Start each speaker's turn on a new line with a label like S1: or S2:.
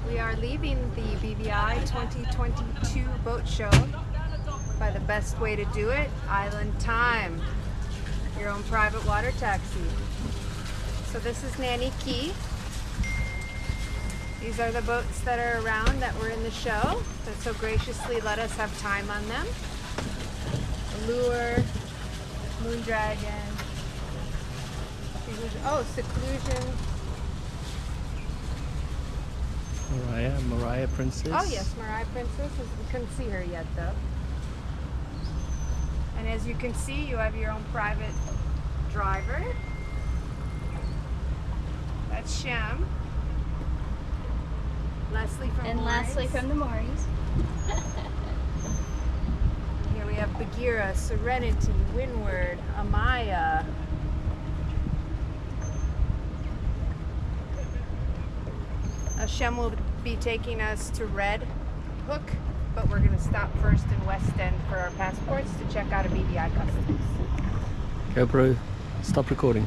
S1: We are leaving the BVI 2022 boat show by the best way to do it, island time. Your own private water taxi. So this is Nanny Key. These are the boats that are around that were in the show that so graciously let us have time on them. Allure, Moondragon, Seclusion.
S2: Mariah Princess.
S1: Oh yes, Mariah Princess. We couldn't see her yet though. And as you can see, you have your own private driver. That's Shem. Leslie from
S3: And
S1: Maury's.
S3: lastly from the Maury's.
S1: Here we have Bagheera, Serenity, Windward, Amaya. Shem will be taking us to Red Hook, but we're going to stop first in West End for our passports to check out a BVI customs.
S2: GoPro, stop recording.